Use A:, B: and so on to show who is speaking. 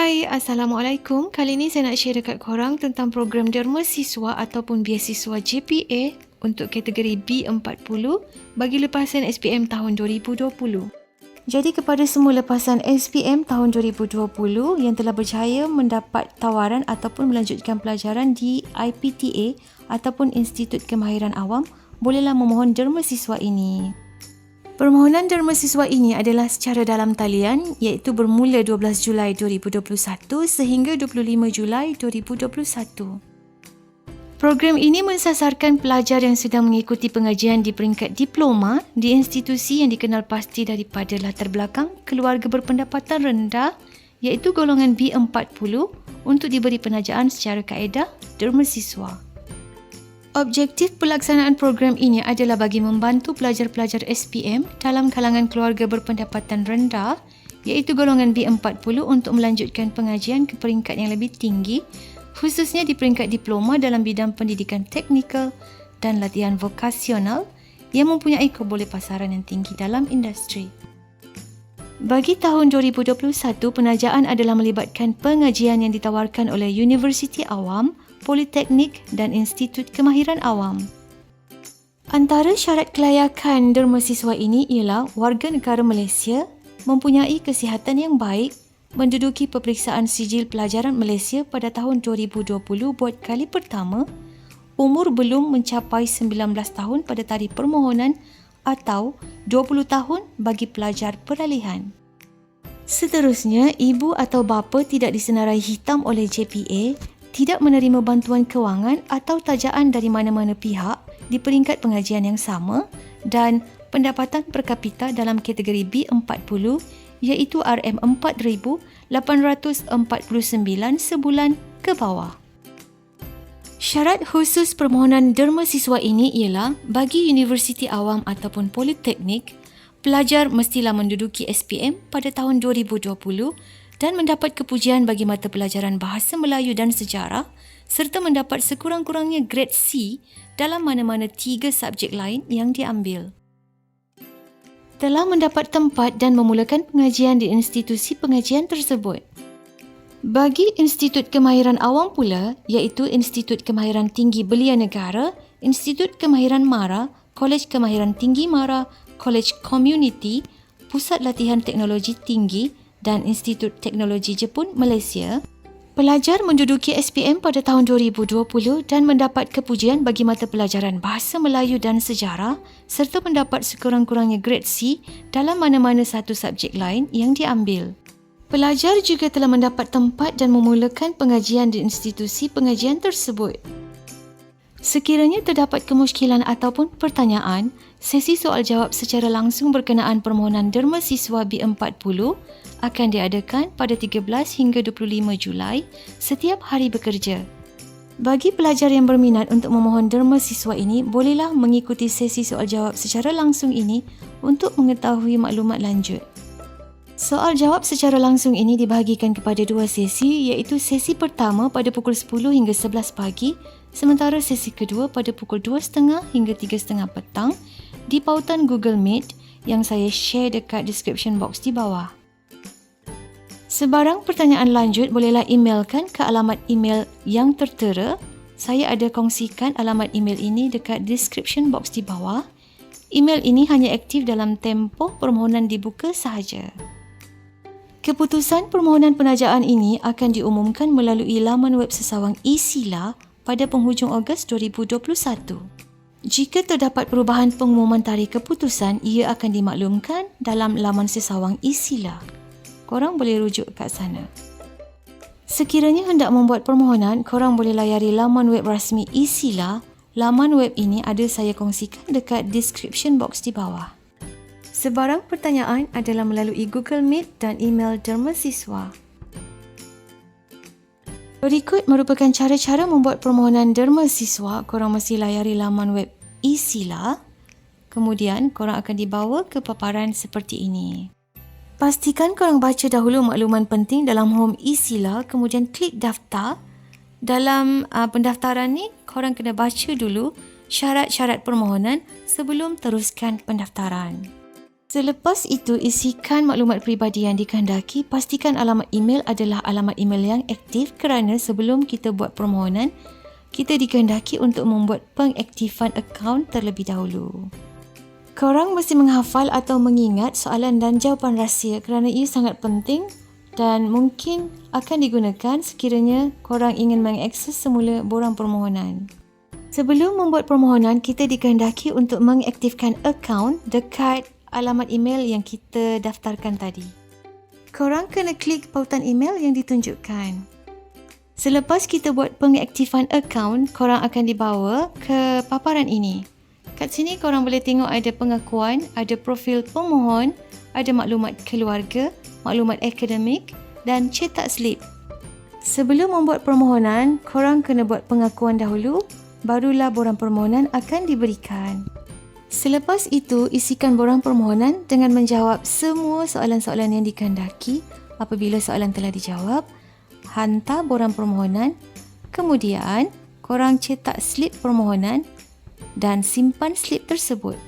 A: Hai, Assalamualaikum. Kali ni saya nak share dekat korang tentang program derma siswa ataupun biasiswa JPA untuk kategori B40 bagi lepasan SPM tahun 2020. Jadi kepada semua lepasan SPM tahun 2020 yang telah berjaya mendapat tawaran ataupun melanjutkan pelajaran di IPTA ataupun Institut Kemahiran Awam, bolehlah memohon derma siswa ini. Permohonan derma siswa ini adalah secara dalam talian iaitu bermula 12 Julai 2021 sehingga 25 Julai 2021. Program ini mensasarkan pelajar yang sedang mengikuti pengajian di peringkat diploma di institusi yang dikenal pasti daripada latar belakang keluarga berpendapatan rendah iaitu golongan B40 untuk diberi penajaan secara kaedah derma siswa. Objektif pelaksanaan program ini adalah bagi membantu pelajar-pelajar SPM dalam kalangan keluarga berpendapatan rendah iaitu golongan B40 untuk melanjutkan pengajian ke peringkat yang lebih tinggi khususnya di peringkat diploma dalam bidang pendidikan teknikal dan latihan vokasional yang mempunyai kebolepasaran yang tinggi dalam industri. Bagi tahun 2021, penajaan adalah melibatkan pengajian yang ditawarkan oleh Universiti Awam, Politeknik dan Institut Kemahiran Awam. Antara syarat kelayakan derma siswa ini ialah warga negara Malaysia, mempunyai kesihatan yang baik, menduduki peperiksaan sijil pelajaran Malaysia pada tahun 2020 buat kali pertama, umur belum mencapai 19 tahun pada tarikh permohonan atau 20 tahun bagi pelajar peralihan. Seterusnya, ibu atau bapa tidak disenarai hitam oleh JPA, tidak menerima bantuan kewangan atau tajaan dari mana-mana pihak di peringkat pengajian yang sama dan pendapatan per kapita dalam kategori B40 iaitu RM4,849 sebulan ke bawah. Syarat khusus permohonan derma siswa ini ialah bagi Universiti Awam ataupun Politeknik, pelajar mestilah menduduki SPM pada tahun 2020 dan mendapat kepujian bagi mata pelajaran Bahasa Melayu dan Sejarah serta mendapat sekurang-kurangnya grade C dalam mana-mana 3 subjek lain yang diambil. Telah mendapat tempat dan memulakan pengajian di institusi pengajian tersebut. Bagi Institut Kemahiran Awam pula, iaitu Institut Kemahiran Tinggi Belia Negara, Institut Kemahiran MARA, Kolej Kemahiran Tinggi MARA, Kolej Community, Pusat Latihan Teknologi Tinggi dan Institut Teknologi Jepun Malaysia, pelajar menduduki SPM pada tahun 2020 dan mendapat kepujian bagi mata pelajaran Bahasa Melayu dan Sejarah serta mendapat sekurang-kurangnya grade C dalam mana-mana satu subjek lain yang diambil. Pelajar juga telah mendapat tempat dan memulakan pengajian di institusi pengajian tersebut. Sekiranya terdapat kemusykilan ataupun pertanyaan, sesi soal jawab secara langsung berkenaan permohonan derma siswa B40 akan diadakan pada 13 hingga 25 Julai setiap hari bekerja. Bagi pelajar yang berminat untuk memohon derma siswa ini, bolehlah mengikuti sesi soal jawab secara langsung ini untuk mengetahui maklumat lanjut. Soal jawab secara langsung ini dibahagikan kepada 2 sesi iaitu sesi pertama pada pukul 10 hingga 11 pagi sementara sesi kedua pada pukul 2.30 hingga 3.30 petang di pautan Google Meet yang saya share dekat description box di bawah. Sebarang pertanyaan lanjut bolehlah emailkan ke alamat email yang tertera. Saya ada kongsikan alamat email ini dekat description box di bawah. Email ini hanya aktif dalam tempoh permohonan dibuka sahaja. Keputusan permohonan penajaan ini akan diumumkan melalui laman web sesawang eSila pada penghujung Ogos 2021. Jika terdapat perubahan pengumuman tarikh keputusan, ia akan dimaklumkan dalam laman sesawang eSila. Korang boleh rujuk kat sana. Sekiranya hendak membuat permohonan, korang boleh layari laman web rasmi eSila. Laman web ini ada saya kongsikan dekat description box di bawah. Sebarang pertanyaan adalah melalui Google Meet dan email derma siswa. Berikut merupakan cara-cara membuat permohonan derma siswa. Korang mesti layari laman web eSila. Kemudian korang akan dibawa ke paparan seperti ini. Pastikan korang baca dahulu makluman penting dalam home eSila, kemudian klik daftar. Dalam pendaftaran ni, korang kena baca dulu syarat-syarat permohonan sebelum teruskan pendaftaran. Selepas itu, isikan maklumat peribadi yang dikehendaki. Pastikan alamat email adalah alamat email yang aktif kerana sebelum kita buat permohonan, kita dikehendaki untuk membuat pengaktifan akaun terlebih dahulu. Korang mesti menghafal atau mengingat soalan dan jawapan rahsia kerana ia sangat penting dan mungkin akan digunakan sekiranya korang ingin mengakses semula borang permohonan. Sebelum membuat permohonan, kita dikehendaki untuk mengaktifkan akaun dekat alamat email yang kita daftarkan tadi. Korang kena klik pautan email yang ditunjukkan. Selepas kita buat pengaktifan akaun, korang akan dibawa ke paparan ini. Kat sini korang boleh tengok ada pengakuan, ada profil pemohon, ada maklumat keluarga, maklumat akademik dan cetak slip. Sebelum membuat permohonan, korang kena buat pengakuan dahulu, barulah borang permohonan akan diberikan. Selepas itu, isikan borang permohonan dengan menjawab semua soalan-soalan yang dikehendaki. Apabila soalan telah dijawab, hantar borang permohonan. Kemudian, korang cetak slip permohonan dan simpan slip tersebut.